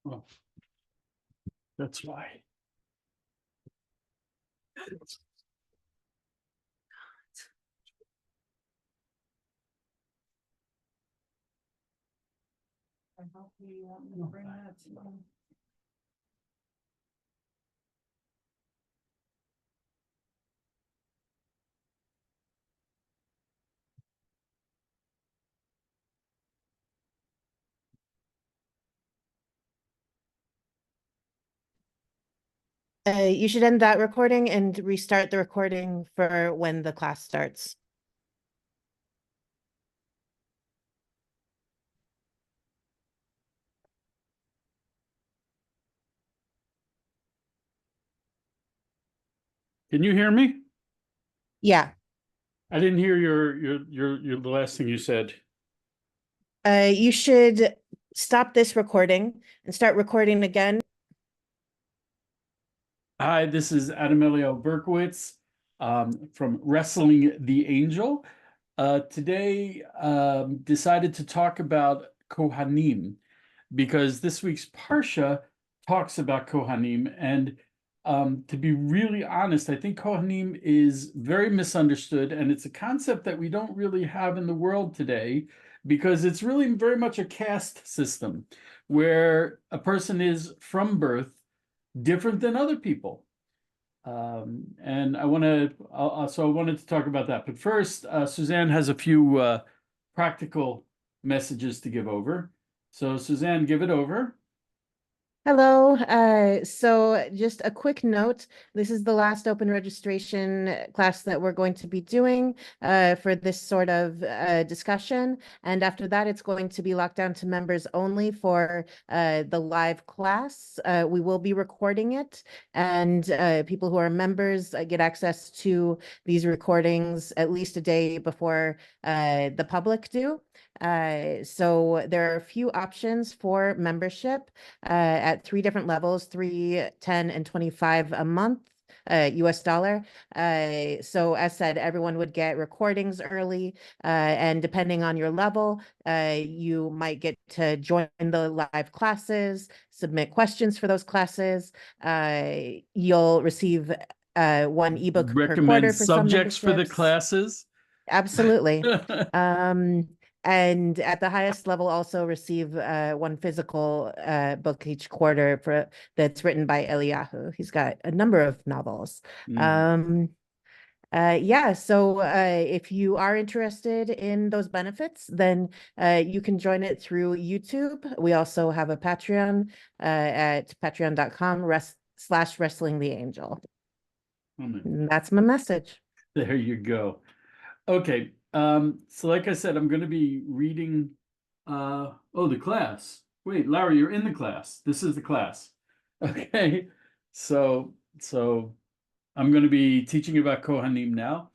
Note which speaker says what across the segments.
Speaker 1: Oh, that's why.
Speaker 2: I hope you want me to bring that to you.
Speaker 3: You should end that recording and restart the recording for when the class starts.
Speaker 1: Can you hear me?
Speaker 3: Yeah.
Speaker 1: I didn't hear the last thing you said.
Speaker 3: You should stop this recording and start recording again.
Speaker 1: Hi, this is adamberkowitz from Wrestling the Angel. Today, decided to talk about Kohanim because this week's Parsha talks about Kohanim. And to be really honest, I think Kohanim is very misunderstood, and it's a concept that we don't really have in the world today because it's really very much a caste system where a person is from birth different than other people. And I wanted to talk about that. But first, Suzanne has a few practical messages to give over. So Suzanne, give it over.
Speaker 3: Hello. So just a quick note, this is the last open registration class that we're going to be doing for this sort of discussion. And after that, it's going to be locked down to members only for the live class. We will be recording it, and people who are members get access to these recordings at least a day before the public do. So there are a few options for membership at 3 different levels, 3, 10, and 25 a month. US dollar. So as said, everyone would get recordings early, and depending on your level, you might get to join the live classes, submit questions for those classes. You'll receive one ebook per quarter for some
Speaker 1: subjects for the
Speaker 3: memberships.
Speaker 1: classes.
Speaker 3: Absolutely. And at the highest level, also receive one physical book each quarter that's written by Eliyahu. He's got a number of novels. Yeah, so if you are interested in those benefits, then you can join it through YouTube. We also have a Patreon at patreon.com/wrestlingtheangel. And that's my message.
Speaker 1: There you go. Okay. So like I said, I'm going to be reading, the class. Wait, Larry, you're in the class. This is the class. Okay. So I'm going to be teaching about Kohanim now.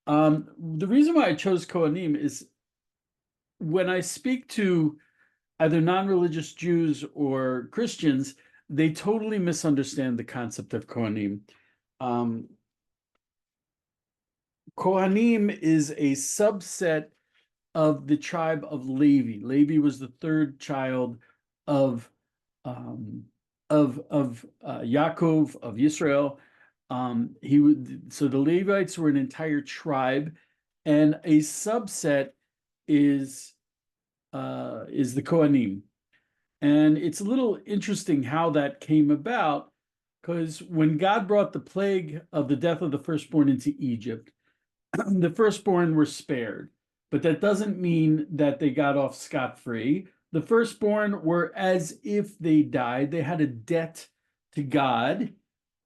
Speaker 1: The reason why I chose Kohanim is when I speak to either non-religious Jews or Christians, they totally misunderstand the concept of Kohanim. Kohanim is a subset of the tribe of Levi. Levi was the third child of Yaakov, of Israel. So the Levites were an entire tribe, and a subset is the Kohanim. And it's a little interesting how that came about, because when God brought the plague of the death of the firstborn into Egypt, the firstborn were spared, but that doesn't mean that they got off scot-free. The firstborn were as if they died. They had a debt to God,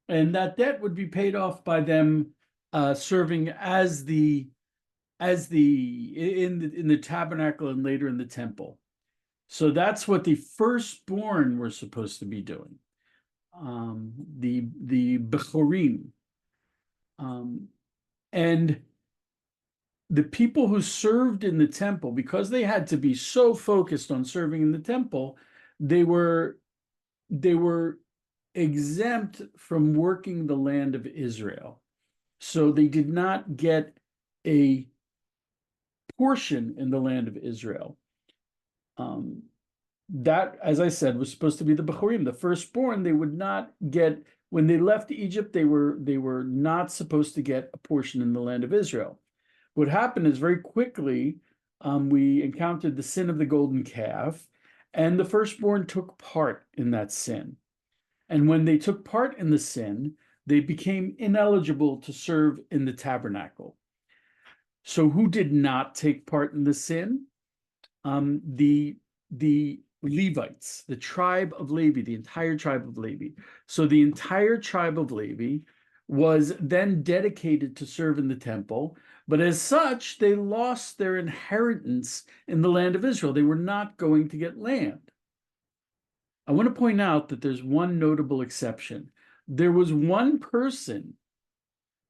Speaker 1: and that debt would be paid off by them serving in the tabernacle and later in the temple. So that's what the firstborn were supposed to be doing. The Bechorim. And the people who served in the temple, because they had to be so focused on serving in the temple, they were exempt from working the land of Israel. So they did not get a portion in the land of Israel. that, as I said, was supposed to be the Bechorim, the firstborn. They would not get, when they left Egypt, they were not supposed to get a portion in the land of Israel. What happened is very quickly, we encountered the sin of the golden calf, and the firstborn took part in that sin. And when they took part in the sin, they became ineligible to serve in the tabernacle. So who did not take part in the sin? The Levites, the tribe of Levi, the entire tribe of Levi. So the entire tribe of Levi was then dedicated to serve in the temple, but as such, they lost their inheritance in the land of Israel. They were not going to get land. I want to point out that there's one notable exception. There was one person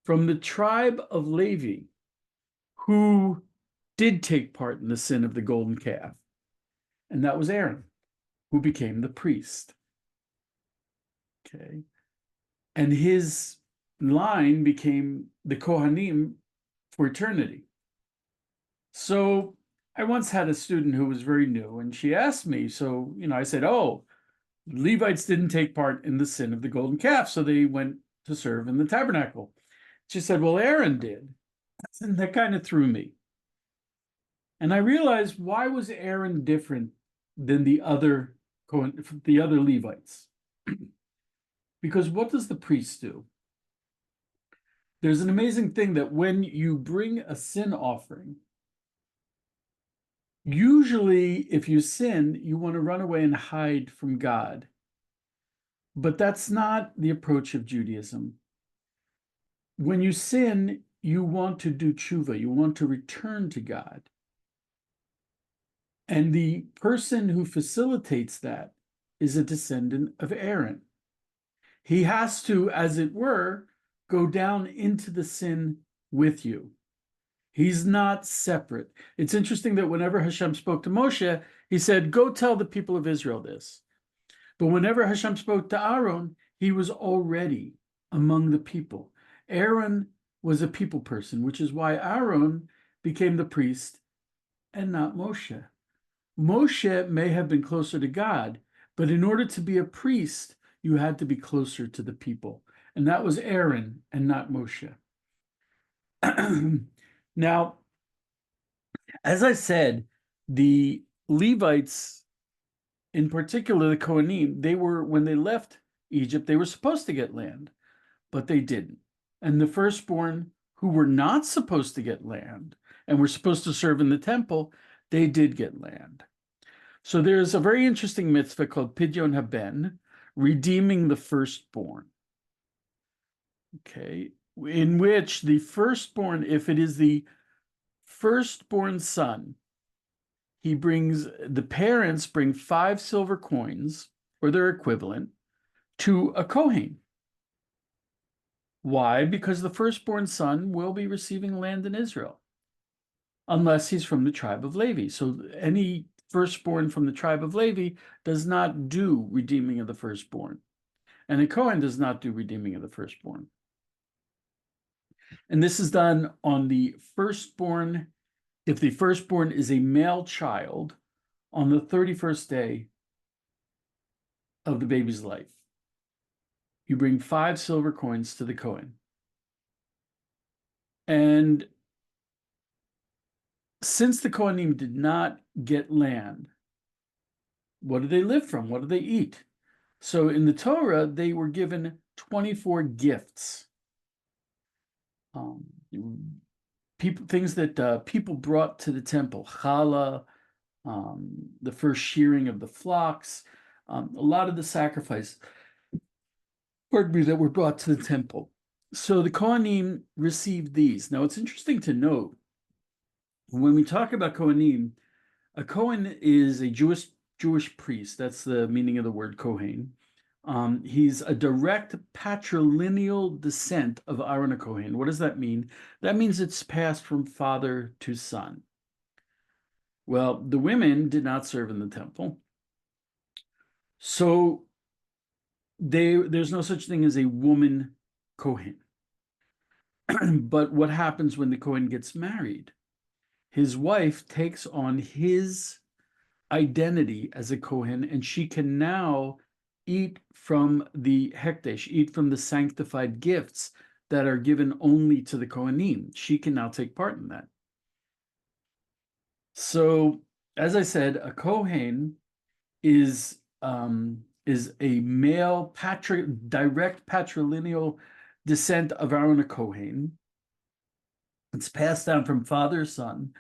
Speaker 1: from the tribe of Levi who did take part in the sin of the golden calf, and that was Aaron, who became the priest. Okay. And his line became the Kohanim for eternity. So I once had a student who was very new, and she asked me, so, I said, oh, Levites didn't take part in the sin of the golden calf, so they went to serve in the tabernacle. She said, well, Aaron did. And that kind of threw me. And I realized, why was Aaron different than the other Levites? Because what does the priest do? There's an amazing thing that when you bring a sin offering, usually if you sin, you want to run away and hide from God. But that's not the approach of Judaism. When you sin, you want to do tshuva, you want to return to God. And the person who facilitates that is a descendant of Aaron. He has to, as it were, go down into the sin with you. He's not separate. It's interesting that whenever Hashem spoke to Moshe, he said, go tell the people of Israel this. But whenever Hashem spoke to Aaron, he was already among the people. Aaron was a people person, which is why Aaron became the priest and not Moshe. Moshe may have been closer to God, but in order to be a priest, you had to be closer to the people. And that was Aaron and not Moshe. Now, as I said, the Levites, in particular the Kohanim, when they left Egypt, they were supposed to get land, but they didn't. And the firstborn who were not supposed to get land and were supposed to serve in the temple, they did get land. So there's a very interesting mitzvah called Pidyon Haben, redeeming the firstborn. Okay, in which the firstborn, if it is the firstborn son, the parents bring 5 silver coins, or their equivalent, to a Kohen. Why? Because the firstborn son will be receiving land in Israel, unless he's from the tribe of Levi. So any firstborn from the tribe of Levi does not do redeeming of the firstborn. And a Kohen does not do redeeming of the firstborn. And this is done on the firstborn, if the firstborn is a male child, on the 31st day of the baby's life. You bring 5 silver coins to the Kohen. And since the Kohanim did not get land, what do they live from? What do they eat? So in the Torah, they were given 24 gifts. Things that people brought to the temple, challah, the first shearing of the flocks, a lot of the sacrifices, that were brought to the temple. So the Kohanim received these. Now it's interesting to note, when we talk about Kohanim, a Kohen is a Jewish priest. That's the meaning of the word Kohen. He's a direct patrilineal descent of Aaron HaKohen. What does that mean? That means it's passed from father to son. Well, the women did not serve in the temple. So there's no such thing as a woman Kohen. But what happens when the Kohen gets married? His wife takes on his identity as a Kohen, and she can now eat from the hekdesh, eat from the sanctified gifts that are given only to the Kohanim. She can now take part in that. So, as I said, a Kohen is a male direct patrilineal descent of Aaron a Kohen. It's passed down from father to son.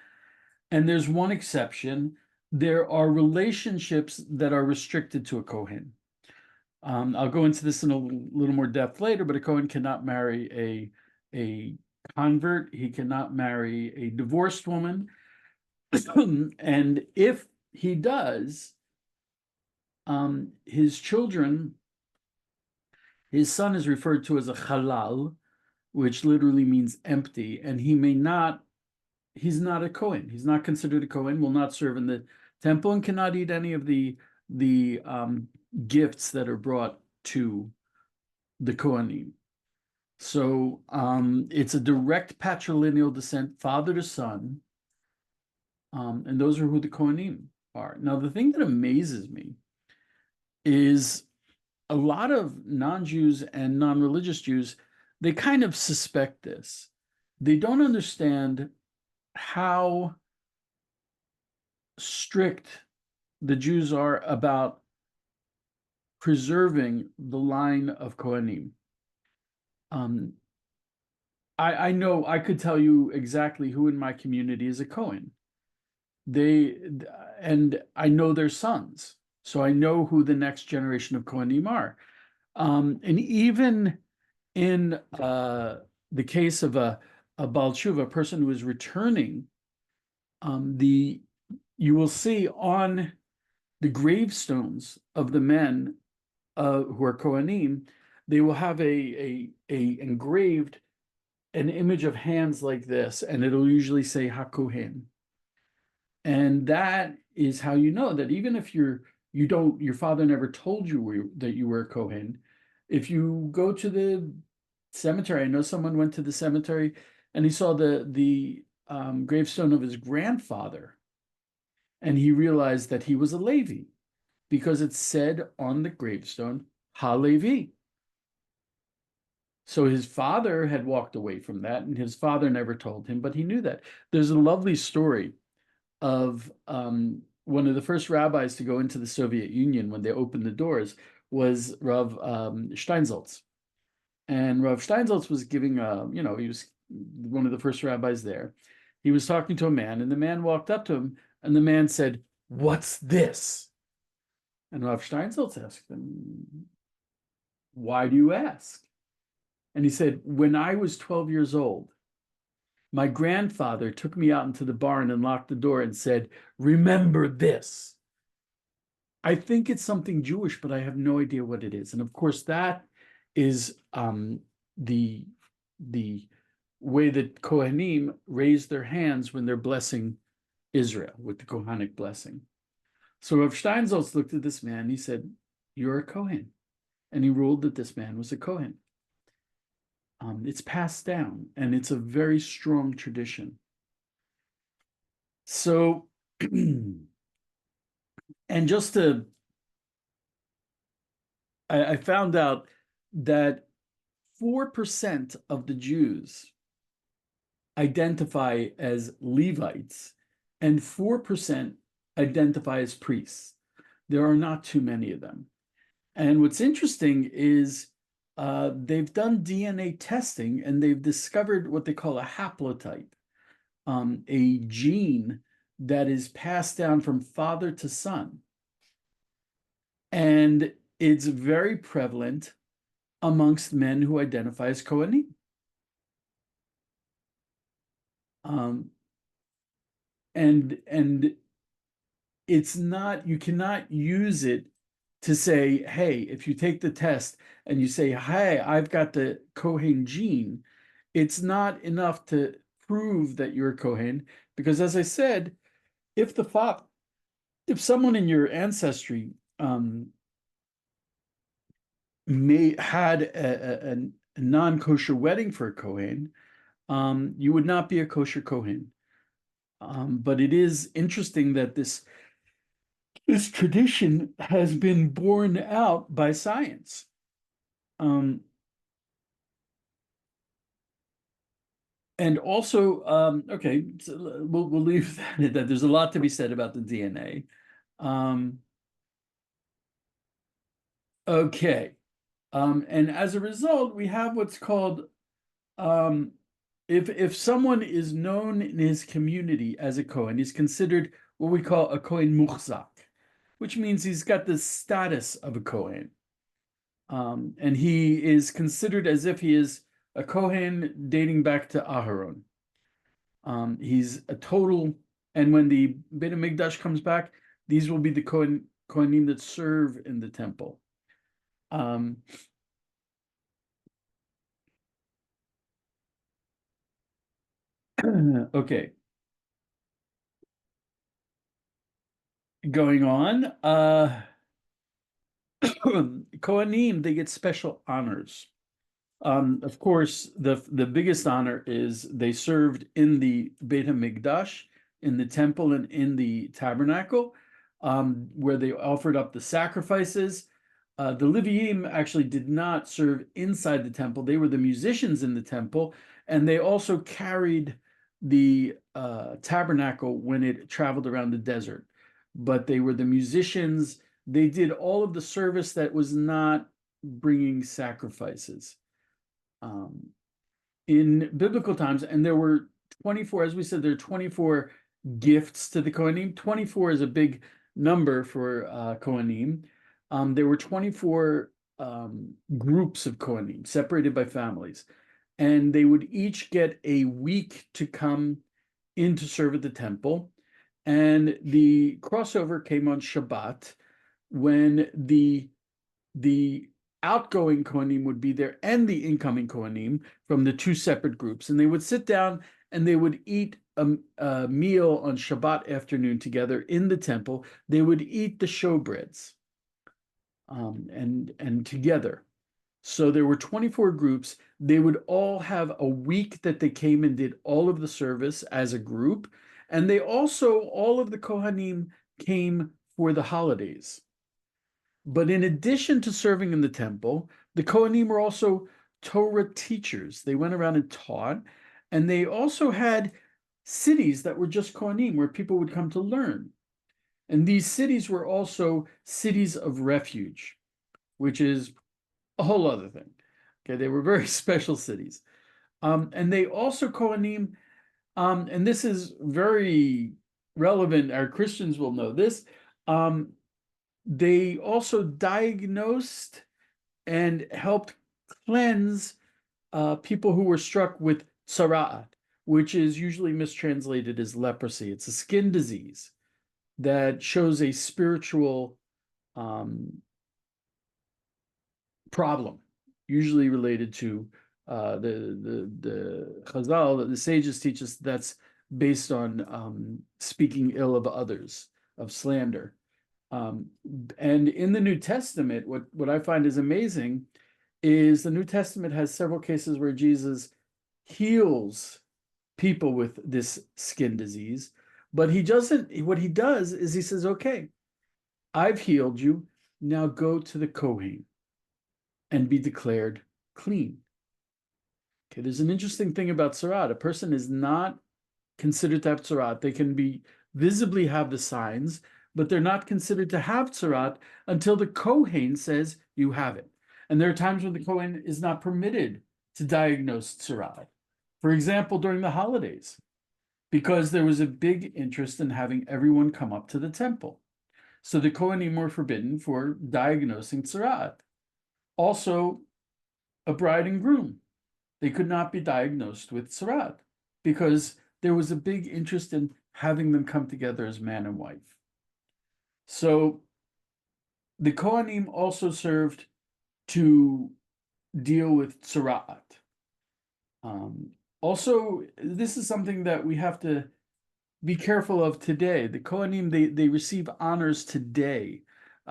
Speaker 1: And there's one exception. There are relationships that are restricted to a Kohen. I'll go into this in a little more depth later, but a Kohen cannot marry a convert. He cannot marry a divorced woman. And if he does, his children, his son is referred to as a halal, which literally means empty, and he's not a Kohen. He's not considered a Kohen, will not serve in the temple, and cannot eat any of the gifts that are brought to the Kohanim. So it's a direct patrilineal descent, father to son, and those are who the Kohanim are. Now, the thing that amazes me is a lot of non-Jews and non-religious Jews, they kind of suspect this. They don't understand how strict the Jews are about preserving the line of Kohanim. I know I could tell you exactly who in my community is a Kohen. And I know their sons, so I know who the next generation of Kohanim are. And even in the case of a Baal Tshuva, a person who is returning, you will see on the gravestones of the men who are Kohanim, they will have a engraved an image of hands like this, and it'll usually say HaKohen. And that is how you know that even if your father never told you that you were a Kohen, if you go to the cemetery, I know someone went to the cemetery and he saw the gravestone of his grandfather, and he realized that he was a Levi because it said on the gravestone, Ha-Levi. So his father had walked away from that, and his father never told him, but he knew that. There's a lovely story of one of the first rabbis to go into the Soviet Union when they opened the doors was Rav Steinsaltz. And Rav Steinsaltz was giving he was one of the first rabbis there. He was talking to a man, and the man walked up to him, and the man said, "What's this?" And Rav Steinsaltz asked him, "Why do you ask?" And he said, "When I was 12 years old, my grandfather took me out into the barn and locked the door and said, 'Remember this.' I think it's something Jewish, but I have no idea what it is." And of course, that is the way that Kohanim raise their hands when they're blessing Israel with the Kohanic blessing. So Rav Steinsaltz looked at this man, he said, "You're a Kohen." And he ruled that this man was a Kohen. It's passed down, and it's a very strong tradition. So, and just to, I found out that 4% of the Jews identify as Levites, and 4% identify as priests. There are not too many of them. And what's interesting is they've done DNA testing, and they've discovered what they call a haplotype, a gene that is passed down from father to son. And it's very prevalent amongst men who identify as Kohanim. And it's not, you cannot use it to say, hey, if you take the test and you say, hey, I've got the Kohen gene, it's not enough to prove that you're a Kohen, because as I said, if someone in your ancestry had a non-kosher wedding for a Kohen, you would not be a kosher Kohen. But it is interesting that this This tradition has been borne out by science. And also, okay, so we'll leave that. That there's a lot to be said about the DNA. Okay, and as a result, we have what's called if someone is known in his community as a Kohen, he's considered what we call a Kohen muchzak, which means he's got the status of a Kohen. And he is considered as if he is a Kohen dating back to Aharon. He's a total, and when the Beit HaMikdash comes back, these will be the Kohanim that serve in the temple. Okay. Going on, Kohanim, they get special honors. Of course, the biggest honor is they served in the Beit HaMikdash, in the temple and in the tabernacle, where they offered up the sacrifices. The Leviim actually did not serve inside the temple. They were the musicians in the temple, and they also carried the tabernacle when it traveled around the desert. But they were the musicians. They did all of the service that was not bringing sacrifices. In biblical times, and there were 24, as we said, there are 24 gifts to the Kohanim. 24 is a big number for Kohanim. There were 24 groups of Kohanim separated by families, and they would each get a week to come in to serve at the temple. And the crossover came on Shabbat, when the outgoing Kohanim would be there and the incoming Kohanim from the two separate groups. And they would sit down and they would eat a meal on Shabbat afternoon together in the temple. They would eat the showbreads and together. So there were 24 groups. They would all have a week that they came and did all of the service as a group. And they also, all of the Kohanim came for the holidays. But in addition to serving in the temple, the Kohanim were also Torah teachers. They went around and taught, and they also had cities that were just Kohanim, where people would come to learn. And these cities were also cities of refuge, which is a whole other thing. Okay, they were very special cities. And they also, Kohanim, and this is very relevant, our Christians will know this, they also diagnosed and helped cleanse people who were struck with tzara'at, which is usually mistranslated as leprosy. It's a skin disease that shows a spiritual problem, usually related to the Chazal. The sages teach us that's based on speaking ill of others, of slander. And in the New Testament, what I find is amazing is the New Testament has several cases where Jesus heals people with this skin disease, but he doesn't, what he does is he says, okay, I've healed you, now go to the Kohen and be declared clean. Okay, there's an interesting thing about tzara'at. A person is not considered to have tzara'at. They can be visibly have the signs, but they're not considered to have tzara'at until the Kohen says you have it. And there are times when the Kohen is not permitted to diagnose tzara'at. For example, during the holidays, because there was a big interest in having everyone come up to the temple. So the Kohanim were forbidden for diagnosing tzara'at. Also, a bride and groom, they could not be diagnosed with tzara'at because there was a big interest in having them come together as man and wife. So the Kohanim also served to deal with tzara'at. Also, this is something that we have to be careful of today. The Kohanim, they receive honors today.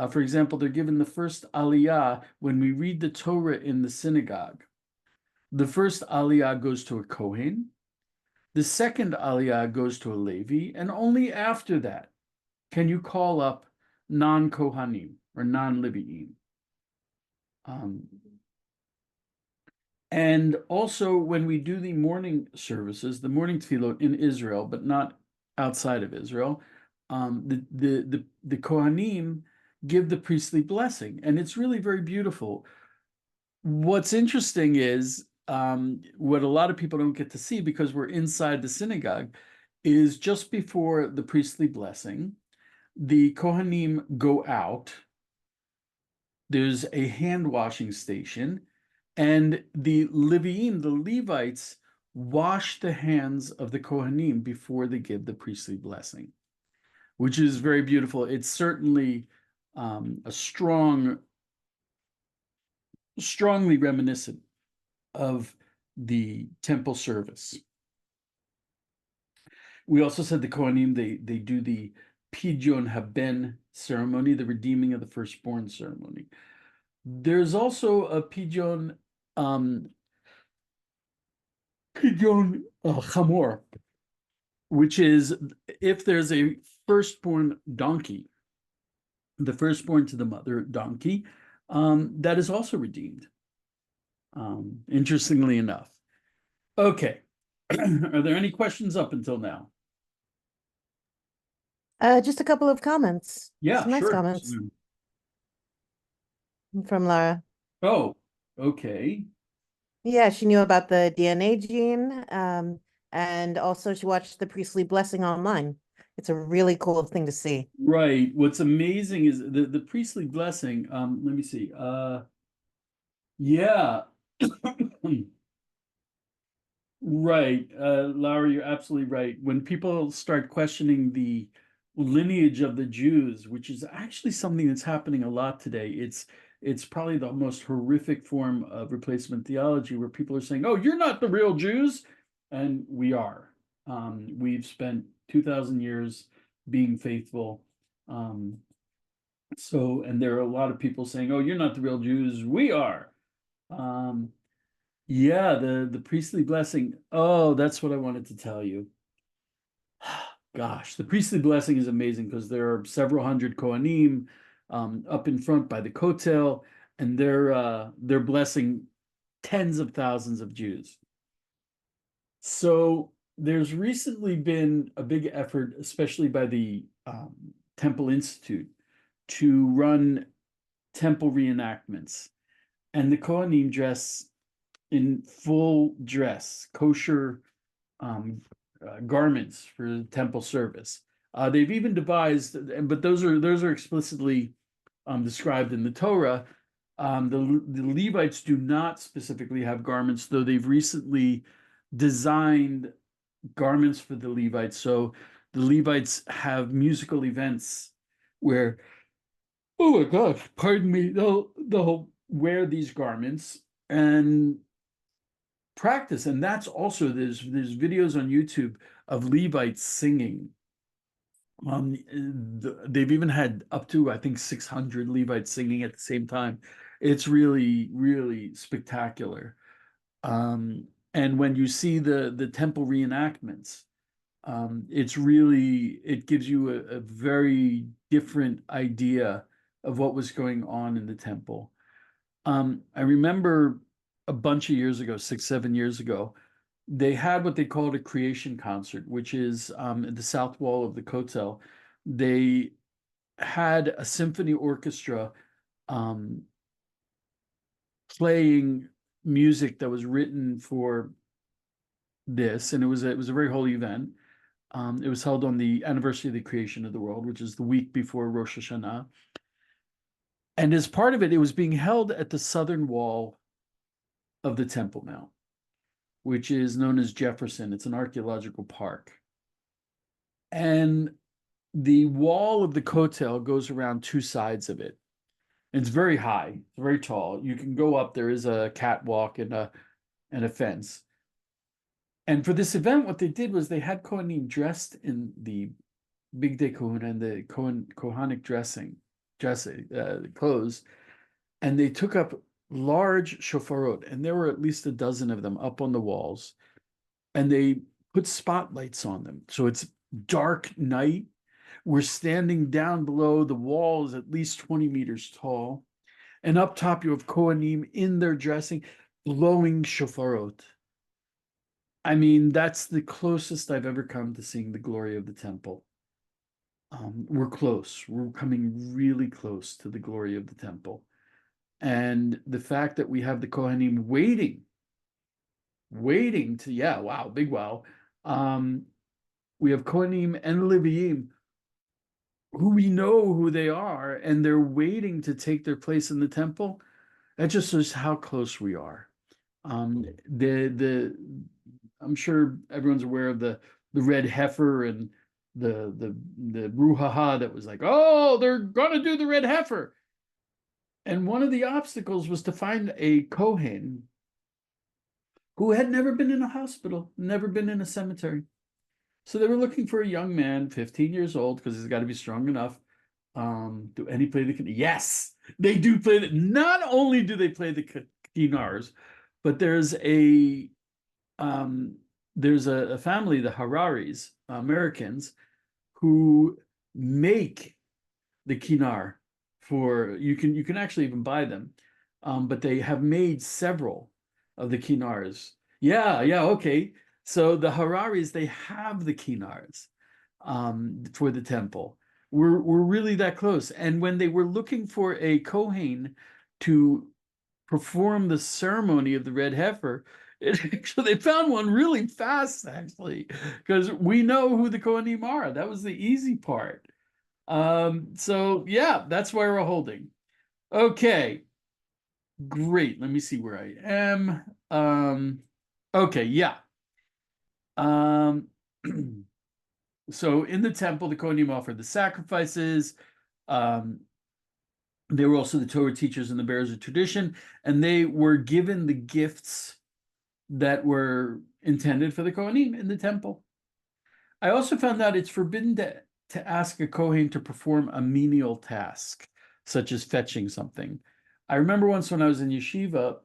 Speaker 1: For example, they're given the first aliyah when we read the Torah in the synagogue. The first aliyah goes to a Kohen. The second aliyah goes to a Levi, and only after that can you call up non-Kohanim or non-Levi'im. And also when we do the morning services, the morning tefillot in Israel, but not outside of Israel, the Kohanim give the priestly blessing, and it's really very beautiful. What's interesting is what a lot of people don't get to see because we're inside the synagogue is just before the priestly blessing, the Kohanim go out. There's a hand washing station, and the Leviim, the Levites, wash the hands of the Kohanim before they give the priestly blessing, which is very beautiful. It's certainly a strongly reminiscent of the temple service. We also said the Kohanim, they do the Pidyon Haben ceremony, the redeeming of the firstborn ceremony. There's also a Pidyon Chamor, which is if there's a firstborn donkey, the firstborn to the mother donkey, that is also redeemed. Interestingly enough. Okay. Are there any questions up until now?
Speaker 3: Just a couple of comments.
Speaker 1: Yeah,
Speaker 3: Some nice
Speaker 1: sure.
Speaker 3: comments from Lara.
Speaker 1: Oh, okay.
Speaker 3: Yeah, she knew about the DNA gene, and also she watched the priestly blessing online. It's a really cool thing to see.
Speaker 1: Right. What's amazing is the priestly blessing. Let me see. Yeah. Right. Laura, you're absolutely right. When people start questioning the lineage of the Jews, which is actually something that's happening a lot today, it's probably the most horrific form of replacement theology where people are saying, "Oh, you're not the real Jews," and we are. We've spent 2,000 years being faithful. And there are a lot of people saying, "Oh, you're not the real Jews." We are. Yeah, the priestly blessing. Oh, that's what I wanted to tell you. Gosh, the priestly blessing is amazing because there are several hundred Kohanim up in front by the Kotel, and they're blessing tens of thousands of Jews. So there's recently been a big effort, especially by the Temple Institute, to run temple reenactments, and the Kohanim dress in full dress, kosher garments for temple service. They've even devised, but those are explicitly described in the Torah. The Levites do not specifically have garments, though they've recently designed garments for the Levites. So the Levites have musical events where, oh my gosh, pardon me, they'll wear these garments and practice. And that's also, there's videos on YouTube of Levites singing. They've even had up to, I think, 600 Levites singing at the same time. It's really, really spectacular. And when you see the temple reenactments, it gives you a very different idea of what was going on in the temple. I remember a bunch of years ago, 6, 7 years ago, they had what they called a creation concert, which is at the south wall of the Kotel. They had a symphony orchestra playing music that was written for this, and it was a very holy event. It was held on the anniversary of the creation of the world, which is the week before Rosh Hashanah. And as part of it, it was being held at the southern wall of the Temple Mount, which is known as Jefferson. It's an archaeological park. And the wall of the Kotel goes around two sides of it. It's very high, it's very tall. You can go up, there is a catwalk and a fence. And for this event, what they did was they had Kohanim dressed in the Bigdei Kehuna and the Kohanic clothes, and they took up large shofarot, and there were at least a dozen of them up on the walls, and they put spotlights on them. So it's dark night, We're standing down below. The wall is at least 20 meters tall. And up top, you have Kohanim in their dressing, blowing shofarot. I mean, that's the closest I've ever come to seeing the glory of the temple. We're close. We're coming really close to the glory of the temple. And the fact that we have the Kohanim waiting to, yeah, wow, big wow. We have Kohanim and Leviim who we know who they are, and they're waiting to take their place in the temple. That just shows how close we are. I'm sure everyone's aware of the red heifer and the brouhaha that was like, oh, they're gonna do the red heifer. And one of the obstacles was to find a Kohen who had never been in a hospital, never been in a cemetery. So they were looking for a young man, 15 years old, because he's got to be strong enough. Do any play the? Yes, they do play the. Not only do they play the kinars, but there's a family, the Hararis, Americans, who make the kinar for you can actually even buy them, but they have made several of the kinars. Yeah, okay. So the Hararis, they have the kinars for the temple. We're really that close. And when they were looking for a Kohen to perform the ceremony of the red heifer, they found one really fast, actually, because we know who the Kohanim are. That was the easy part. So yeah, that's why we're holding. Okay, great. Let me see where I am. Okay, yeah. So in the temple, the Kohanim offered the sacrifices. They were also the Torah teachers and the bearers of tradition, and they were given the gifts that were intended for the Kohanim in the temple. I also found out it's forbidden to ask a Kohen to perform a menial task, such as fetching something. I remember once when I was in yeshiva,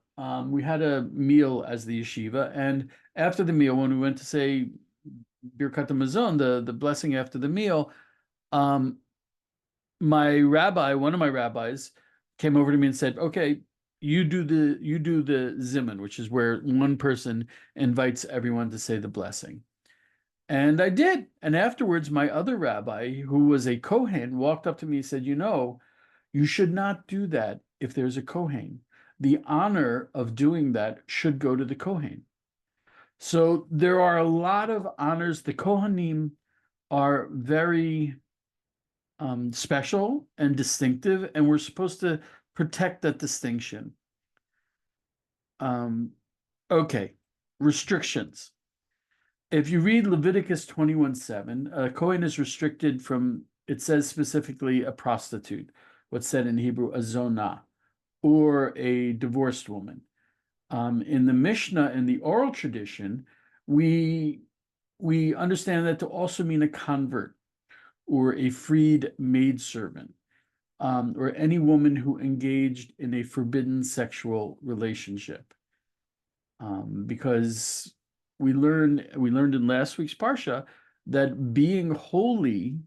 Speaker 1: we had a meal as the yeshiva, and after the meal, when we went to say Birkat HaMazon, the blessing after the meal, my rabbi, one of my rabbis, came over to me and said, "Okay, you do the zimun, which is where one person invites everyone to say the blessing." And I did. And afterwards, my other rabbi, who was a Kohen, walked up to me and said, you should not do that if there's a Kohen. The honor of doing that should go to the Kohen. So there are a lot of honors. The Kohanim are very special and distinctive, and we're supposed to protect that distinction. Okay, restrictions. If you read Leviticus 21:7, a Kohen is restricted from, it says specifically, a prostitute, what's said in Hebrew, a zonah, or a divorced woman. In the Mishnah, in the oral tradition, we understand that to also mean a convert, or a freed maidservant, or any woman who engaged in a forbidden sexual relationship. Because we learned in last week's Parsha that being holy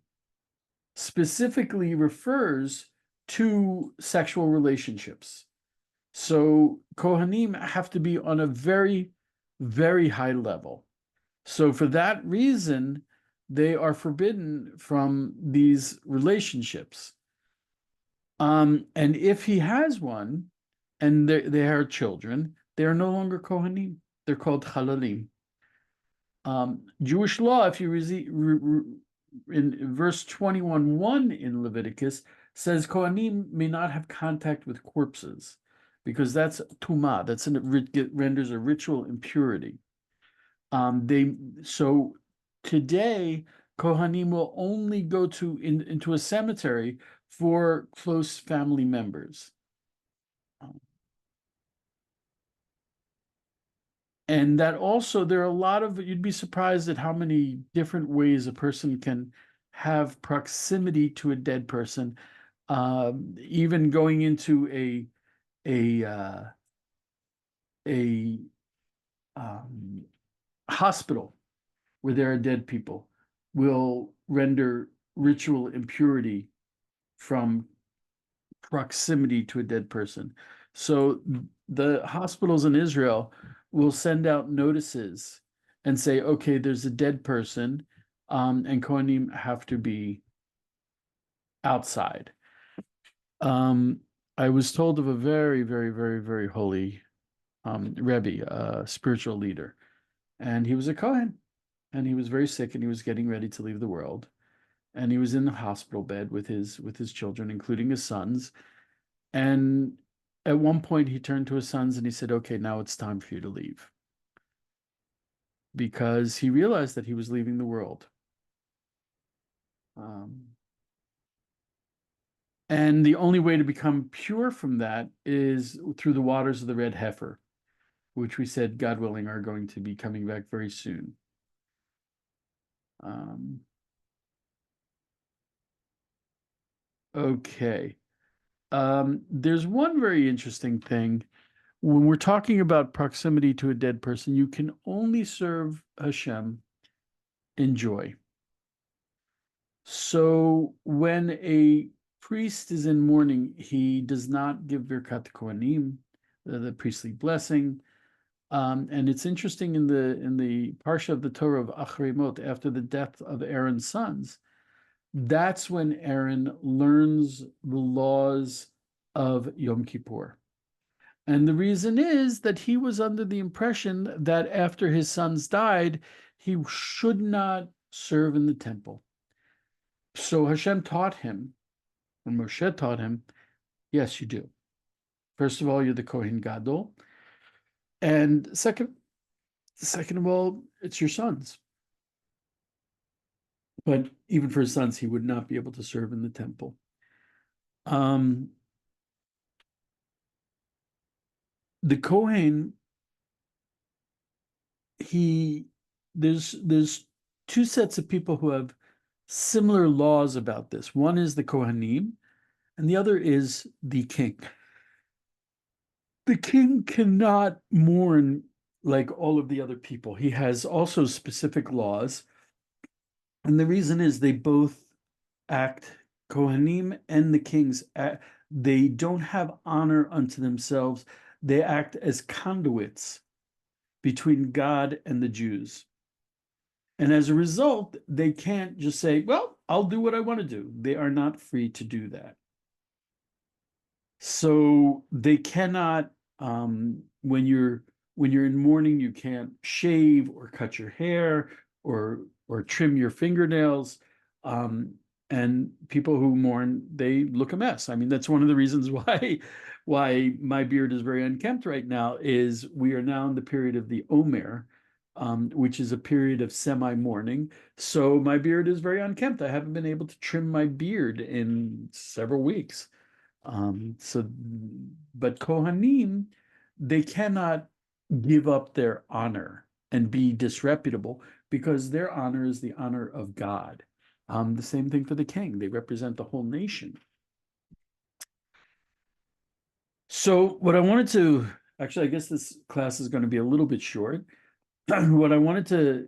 Speaker 1: specifically refers to sexual relationships. So Kohanim have to be on a very, very high level. So for that reason, they are forbidden from these relationships. And if he has one, and they are children, they are no longer Kohanim. They're called Halalim. Jewish law, if you in verse 21:1 in Leviticus, says Kohanim may not have contact with corpses, because that's tumah. Renders a ritual impurity. So today Kohanim will only go into a cemetery for close family members. And that also, there are a lot of, you'd be surprised at how many different ways a person can have proximity to a dead person, even going into a hospital where there are dead people will render ritual impurity from proximity to a dead person. So the hospitals in Israel will send out notices and say, okay, there's a dead person, and Kohanim have to be outside. I was told of a very, very, very, very holy Rebbe, a spiritual leader, and he was a Kohen, and he was very sick, and he was getting ready to leave the world, and he was in the hospital bed with his children, including his sons. And at one point, he turned to his sons and he said, "Okay, now it's time for you to leave," because he realized that he was leaving the world. And the only way to become pure from that is through the waters of the red heifer, which we said, God willing, are going to be coming back very soon. Okay. There's one very interesting thing. When we're talking about proximity to a dead person, you can only serve Hashem in joy. So when a priest is in mourning, he does not give Birkat Kohanim, the priestly blessing. And it's interesting in the Parsha of the Torah of Achrei Mot, after the death of Aaron's sons, that's when Aaron learns the laws of Yom Kippur. And the reason is that he was under the impression that after his sons died, he should not serve in the temple. So Hashem taught him, and Moshe taught him, yes, you do. First of all, you're the Kohen Gadol. And second of all, it's your sons. But even for his sons, he would not be able to serve in the temple. The Kohen, there's two sets of people who have similar laws about this. One is the Kohanim, and the other is the king. The king cannot mourn like all of the other people. He has also specific laws. And the reason is they both act, Kohanim and the kings, they don't have honor unto themselves. They act as conduits between God and the Jews. And as a result, they can't just say, well, I'll do what I want to do. They are not free to do that. So they cannot, when you're in mourning, you can't shave or cut your hair or trim your fingernails. And people who mourn, they look a mess. I mean, that's one of the reasons why my beard is very unkempt right now, is we are now in the period of the Omer, which is a period of semi-mourning. So my beard is very unkempt. I haven't been able to trim my beard in several weeks. But Kohanim, they cannot give up their honor and be disreputable, because their honor is the honor of God. The same thing for the king. They represent the whole nation. So what I wanted to, actually, I guess this class is going to be a little bit short. What I wanted to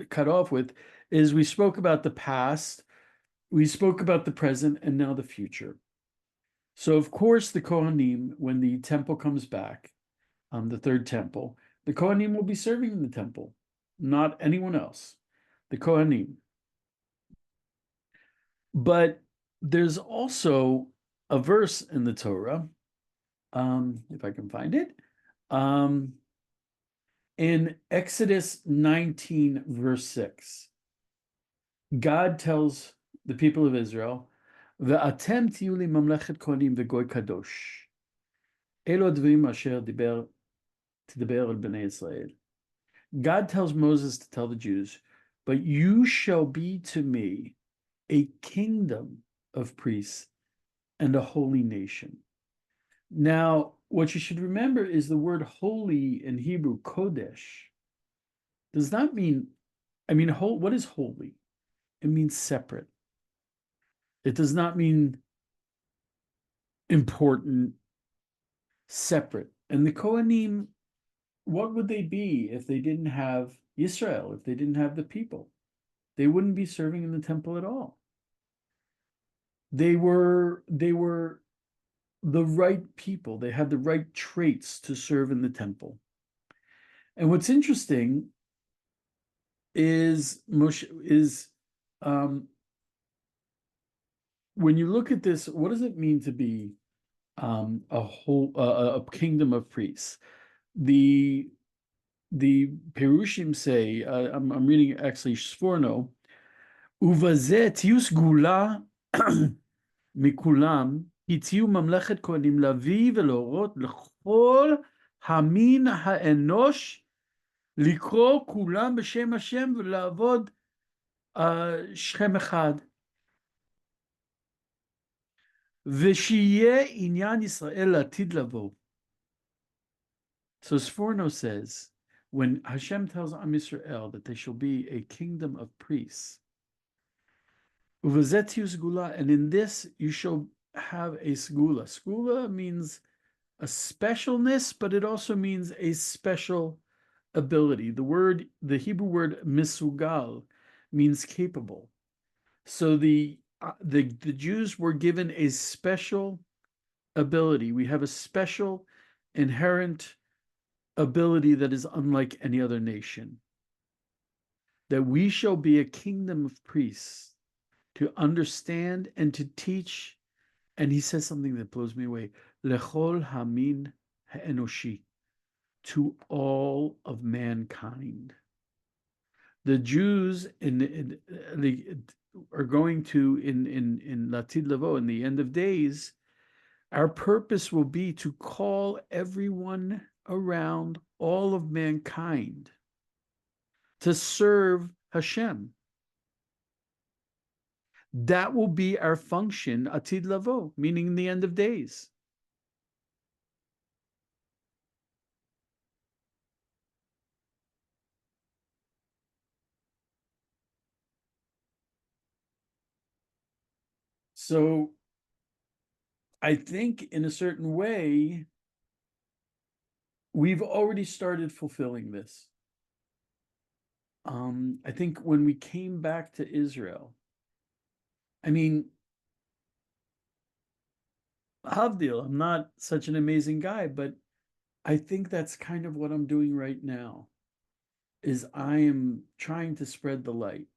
Speaker 1: cut off with is we spoke about the past, we spoke about the present, and now the future. So of course, the Kohanim, when the temple comes back, the third temple, the Kohanim will be serving in the temple, not anyone else, the Kohanim. But there's also a verse in the Torah, if I can find it, in Exodus 19, verse 6. God tells the people of Israel, "Ve'atem tiyu li mamlechet kohanim ve'goy kadosh. Elo advarim asher tidaber al bnei Israel." God tells Moses to tell the Jews, "But you shall be to me a kingdom of priests and a holy nation." Now, what you should remember is the word holy in Hebrew, kodesh, does not mean, what is holy? It means separate. It does not mean important, separate. And the Kohanim, what would they be if they didn't have Israel, if they didn't have the people? they wouldn't be serving in the temple at all. They were the right people. They had the right traits to serve in the temple. And what's interesting is when you look at this, what does it mean to be a kingdom of priests? The Perushim say, I'm reading actually Sforno, ובזה תהיו סגולה מכולם, כי תהיו ממלכת כהנים להביא ולהורות לכל המין האנוש לקרוא כולם בשם השם ולעבוד שכם אחד. ושיהיה עניין ישראל לעתיד לבוא. So Sforno says, when Hashem tells Am Yisrael that they shall be a kingdom of priests, and in this you shall have a segula. Segula means a specialness, but it also means a special ability. The Hebrew word misugal means capable. So the Jews were given a special ability. We have a special inherent ability that is unlike any other nation. That we shall be a kingdom of priests to understand and to teach. And he says something that blows me away. Lechol hamin ha'enoshi, to all of mankind. The Jews are going to in Latid Lavo, in the end of days, our purpose will be to call everyone around, all of mankind, to serve Hashem. That will be our function, Atid Lavo, meaning in the end of days. So I think in a certain way, we've already started fulfilling this. I think when we came back to Israel, I mean, Havdil, I'm not such an amazing guy, but I think that's kind of what I'm doing right now, is I am trying to spread the light.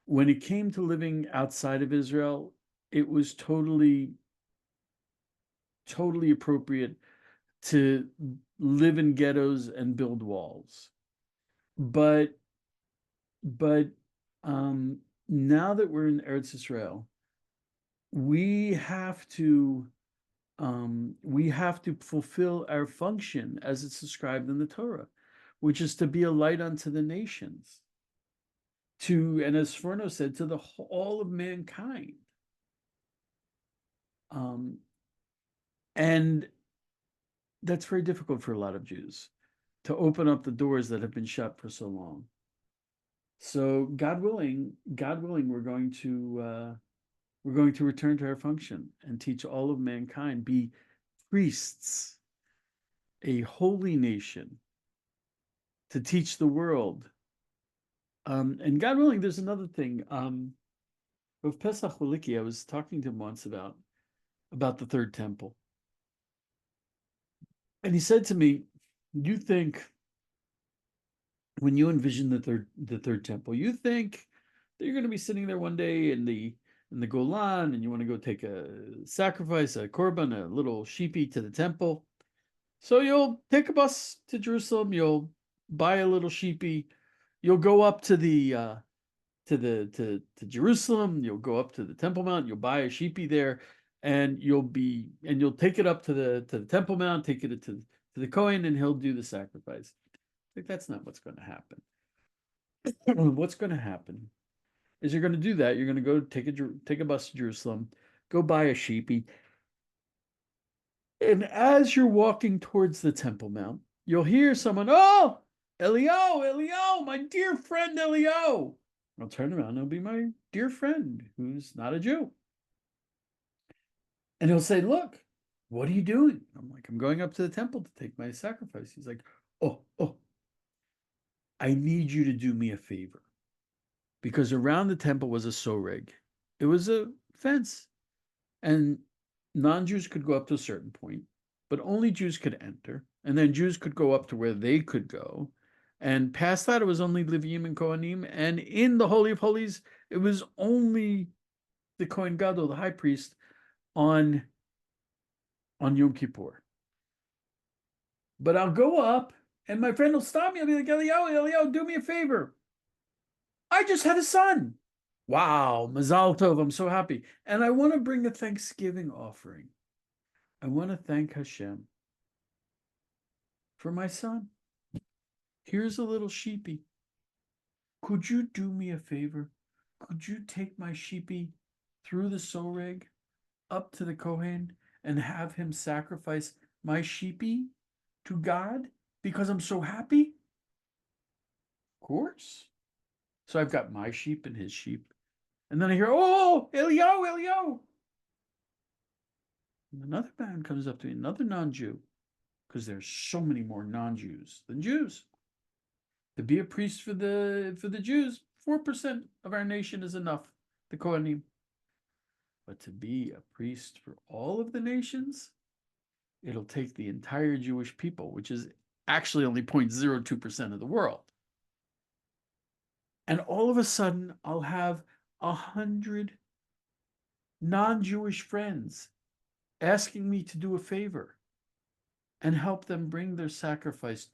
Speaker 1: When it came to living outside of Israel, it was totally appropriate to live in ghettos and build walls. But now that we're in Eretz Israel, we have to fulfill our function as it's described in the Torah, which is to be a light unto the nations. And as Sforno said, to all of mankind. And that's very difficult for a lot of Jews, to open up the doors that have been shut for so long. So God willing, we're going to return to our function and teach all of mankind, be priests, a holy nation, to teach the world. And God willing, there's another thing. With Pesach Holiki, I was talking to him once about the third temple. And he said to me, you think, when you envision the third temple, you think that you're going to be sitting there one day in the Golan, and you want to go take a sacrifice, a korban, a little sheepy to the temple. So you'll take a bus to Jerusalem, you'll buy a little sheepy, you'll go up to to Jerusalem, you'll go up to the Temple Mount, you'll buy a sheepy there, and you'll take it up to the Temple Mount, take it to the Kohen, and he'll do the sacrifice. Like, that's not what's going to happen. What's going to happen is you're going to do that. You're going to go take a bus to Jerusalem, go buy a sheepy, and as you're walking towards the Temple Mount, you'll hear someone, "Oh, Elio, my dear friend Elio." I'll turn around, it'll be my dear friend who's not a Jew. And he'll say, "Look, what are you doing?" I'm like, "I'm going up to the temple to take my sacrifice." He's like, oh, I need you to do me a favor. because around the temple was a soreg. It was a fence, and non-Jews could go up to a certain point, but only Jews could enter, and then Jews could go up to where they could go. And past that, it was only Levim and Kohanim. And in the Holy of Holies, it was only the Kohen Gadol, the high priest, on Yom Kippur. But I'll go up, and my friend will stop me. I'll be like, Eliyahu, do me a favor. I just had a son. Wow, Mazal Tov, I'm so happy. And I want to bring a Thanksgiving offering. I want to thank Hashem for my son. Here's a little sheepy. Could you do me a favor? Could you take my sheepy through the soreg up to the Kohen and have him sacrifice my sheepy to God because I'm so happy? Of course. So I've got my sheep and his sheep. And then I hear, oh, Eliyahu. And another man comes up to me, another non-Jew, because there's so many more non-Jews than Jews. To be a priest for the Jews, 4% of our nation is enough, the Kohanim. But to be a priest for all of the nations, it'll take the entire Jewish people, which is actually only 0.02% of the world. And all of a sudden, I'll have 100 non-Jewish friends asking me to do a favor and help them bring their sacrifice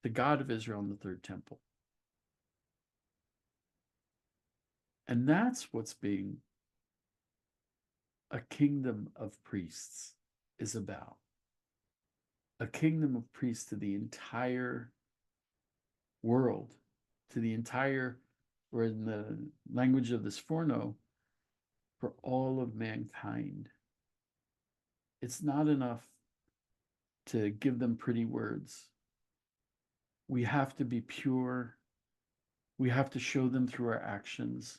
Speaker 1: to God of Israel in the third temple. And that's what's being a kingdom of priests is about. A kingdom of priests to the entire world, to the entire, or in the language of the Sforno, for all of mankind. It's not enough to give them pretty words. We have to be pure. We have to show them through our actions.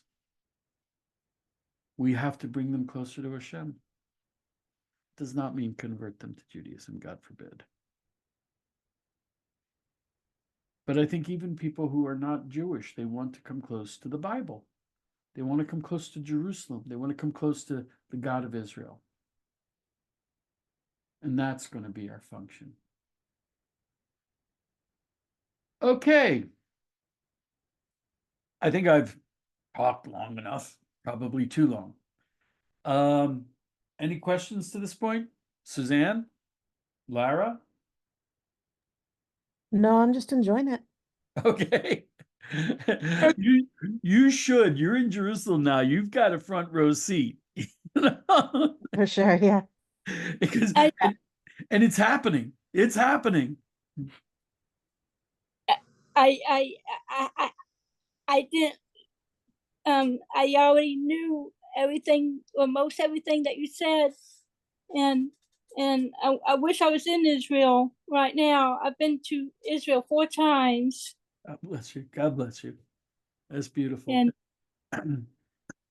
Speaker 1: We have to bring them closer to Hashem. It does not mean convert them to Judaism, God forbid. But I think even people who are not Jewish, they want to come close to the Bible. They want to come close to Jerusalem. They want to come close to the God of Israel. And that's going to be our function. Okay. I think I've talked long enough, probably too long. Any questions to this point? Suzanne? Lara?
Speaker 3: No, I'm just enjoying it.
Speaker 1: Okay. You should. You're in Jerusalem now. You've got a front row seat.
Speaker 3: For sure, yeah.
Speaker 1: Because and it's happening. It's happening.
Speaker 4: I didn't I already knew everything or most everything that you said, and I wish I was in Israel right now. I've been to Israel 4 times.
Speaker 1: God bless you. God bless you. That's beautiful.
Speaker 4: And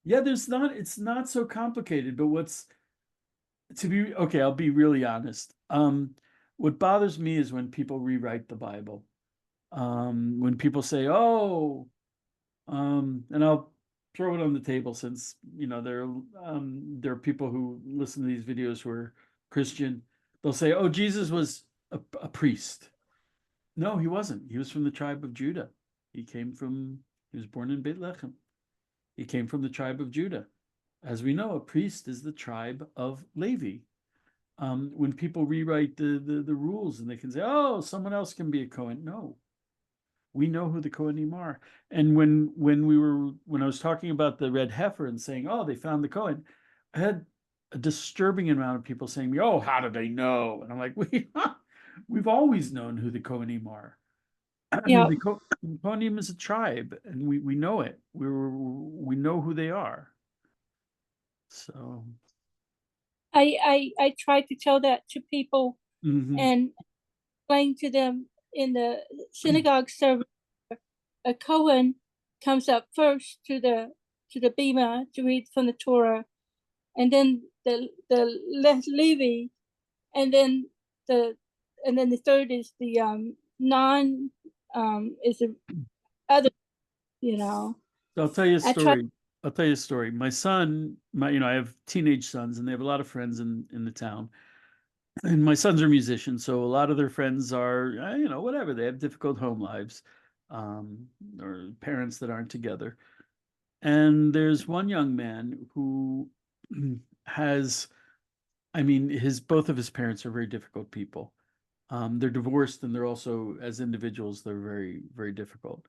Speaker 1: yeah, it's not so complicated, but I'll be really honest. What bothers me is when people rewrite the Bible. When people say, and I'll throw it on the table since, there are people who listen to these videos who are Christian. They'll say, oh, Jesus was a priest. No, he wasn't. He was from the tribe of Judah. He was born in Bethlehem. He came from the tribe of Judah. As we know, a priest is the tribe of Levi. When people rewrite the rules and they can say, oh, someone else can be a Kohen. No, we know who the Kohanim are. And when I was talking about the red heifer and saying, oh, they found the Kohen, I had a disturbing amount of people saying, oh, how did they know? And I'm like, we've always known who the Kohanim are.
Speaker 4: yeah,
Speaker 1: The Kohanim is a tribe, and we know it. We know who they are. So
Speaker 4: I try to tell that to people
Speaker 1: mhm.
Speaker 4: and explain to them in the synagogue service. A Cohen comes up first to the bima to read from the Torah, and then the Levi, and then the third is the non is the other,
Speaker 1: I'll tell you a
Speaker 4: I try-
Speaker 1: story. I'll tell you a story. My son, I have teenage sons, and they have a lot of friends in the town. And my sons are musicians, so a lot of their friends are, whatever. They have difficult home lives, or parents that aren't together. And there's one young man who has, both of his parents are very difficult people. They're divorced, and they're also, as individuals, they're very, very difficult.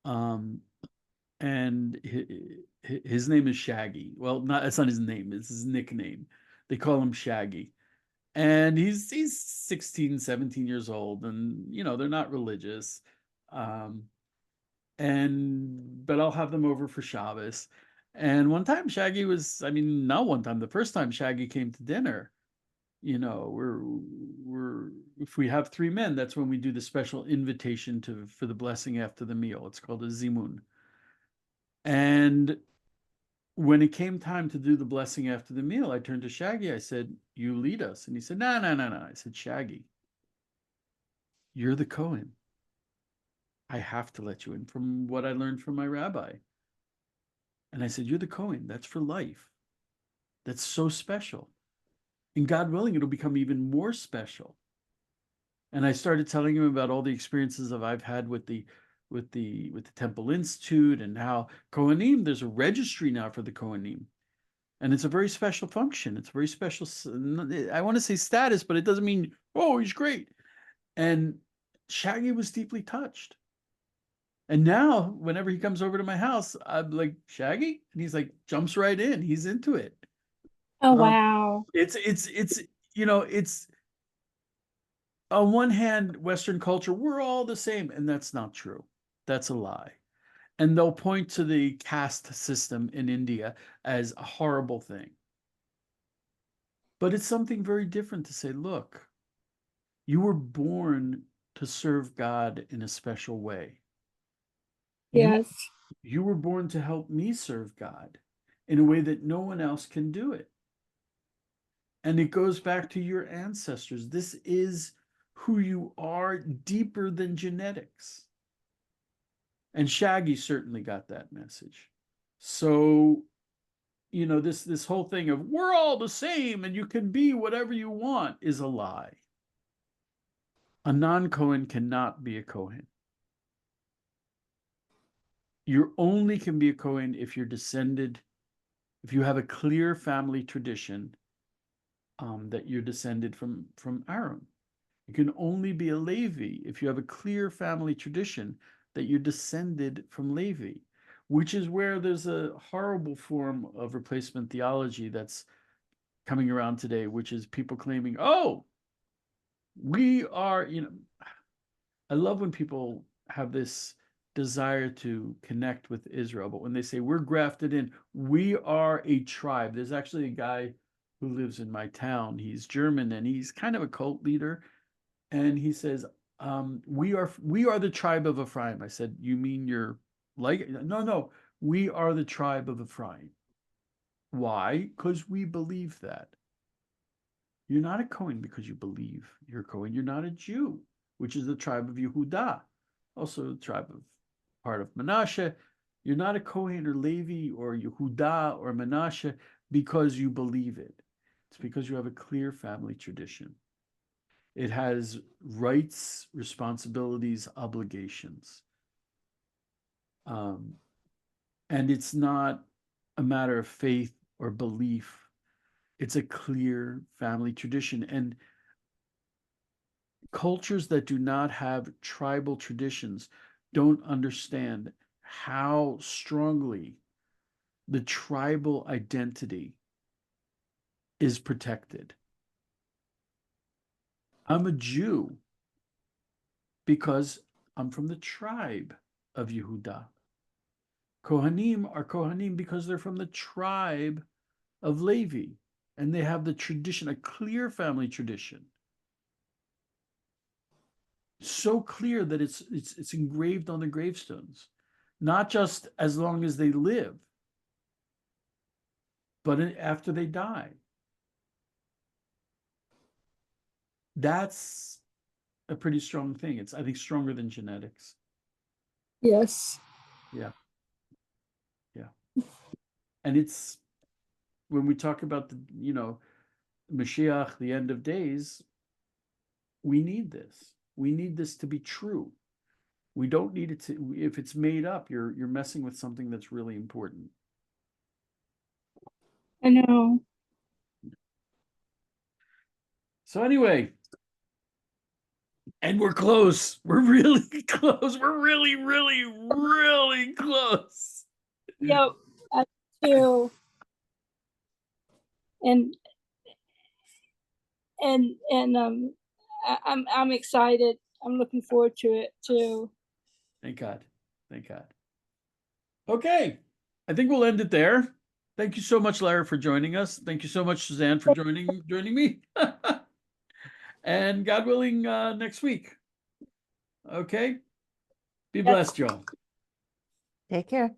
Speaker 1: And his name is Shaggy. Well, that's not his name, it's his nickname. They call him Shaggy. And he's 16, 17 years old, and they're not religious. But I'll have them over for Shabbos. And one time Shaggy was, not one time, the first time Shaggy came to dinner, we're if we have 3 men, that's when we do the special invitation for the blessing after the meal. It's called a zimun. And when it came time to do the blessing after the meal, I turned to Shaggy. I said, "You lead us." And he said, "No, no, no, no." I said, "Shaggy, you're the Cohen. I have to let you in from what I learned from my rabbi." And I said, "You're the Cohen. That's for life. That's so special. And God willing, it'll become even more special." And I started telling him about all the experiences that I've had with the Temple Institute, and how Kohanim, there's a registry now for the Kohanim. And it's a very special function. It's a very special, I want to say status, but it doesn't mean, oh, he's great. And Shaggy was deeply touched. And now, whenever he comes over to my house, I'm like, "Shaggy?" And he's like, jumps right in. He's into it.
Speaker 4: Oh, wow.
Speaker 1: It's on one hand, Western culture, we're all the same. And that's not true. That's a lie. And they'll point to the caste system in India as a horrible thing. But it's something very different to say, look, you were born to serve God in a special way.
Speaker 4: Yes.
Speaker 1: You were born to help me serve God in a way that no one else can do it. And it goes back to your ancestors. This is who you are, deeper than genetics. And Shaggy certainly got that message. So, this whole thing of we're all the same and you can be whatever you want is a lie. A non-Cohen cannot be a Cohen. You only can be a Cohen if you're descended, if you have a clear family tradition, that you're descended from Aaron. You can only be a Levi if you have a clear family tradition that you're descended from Levi, which is where there's a horrible form of replacement theology that's coming around today, which is people claiming, oh, we are, I love when people have this desire to connect with Israel, but when they say we're grafted in, we are a tribe. There's actually a guy who lives in my town. He's German, and he's kind of a cult leader. And he says, we are the tribe of Ephraim. I said, you mean you're like, no, we are the tribe of Ephraim. Why? Because we believe that. You're not a Cohen because you believe you're a Cohen. You're not a Jew, which is the tribe of Yehuda, also the tribe of part of Manasseh. You're not a Cohen or Levi or Yehuda or Manasseh because you believe it. It's because you have a clear family tradition. It has rights, responsibilities, obligations. And it's not a matter of faith or belief. It's a clear family tradition. And cultures that do not have tribal traditions don't understand how strongly the tribal identity is protected. I'm a Jew because I'm from the tribe of Yehuda. Kohanim are Kohanim because they're from the tribe of Levi, and they have the tradition, a clear family tradition. So clear that it's engraved on the gravestones, not just as long as they live, but after they die. That's a pretty strong thing. It's, I think, stronger than genetics.
Speaker 4: Yes.
Speaker 1: Yeah. And it's when we talk about the, Mashiach, the end of days, we need this. We need this to be true. We don't need it to, if it's made up, you're messing with something that's really important.
Speaker 4: I know.
Speaker 1: So anyway, and we're close. We're really close. We're really, really, really close.
Speaker 4: Yep, I do. And I'm excited. I'm looking forward to it too.
Speaker 1: Thank God. Thank God. Okay. I think we'll end it there. Thank you so much, Lara, for joining us. Thank you so much, Suzanne, for joining me. And God willing, next week. Okay. Be blessed, y'all.
Speaker 3: Take care.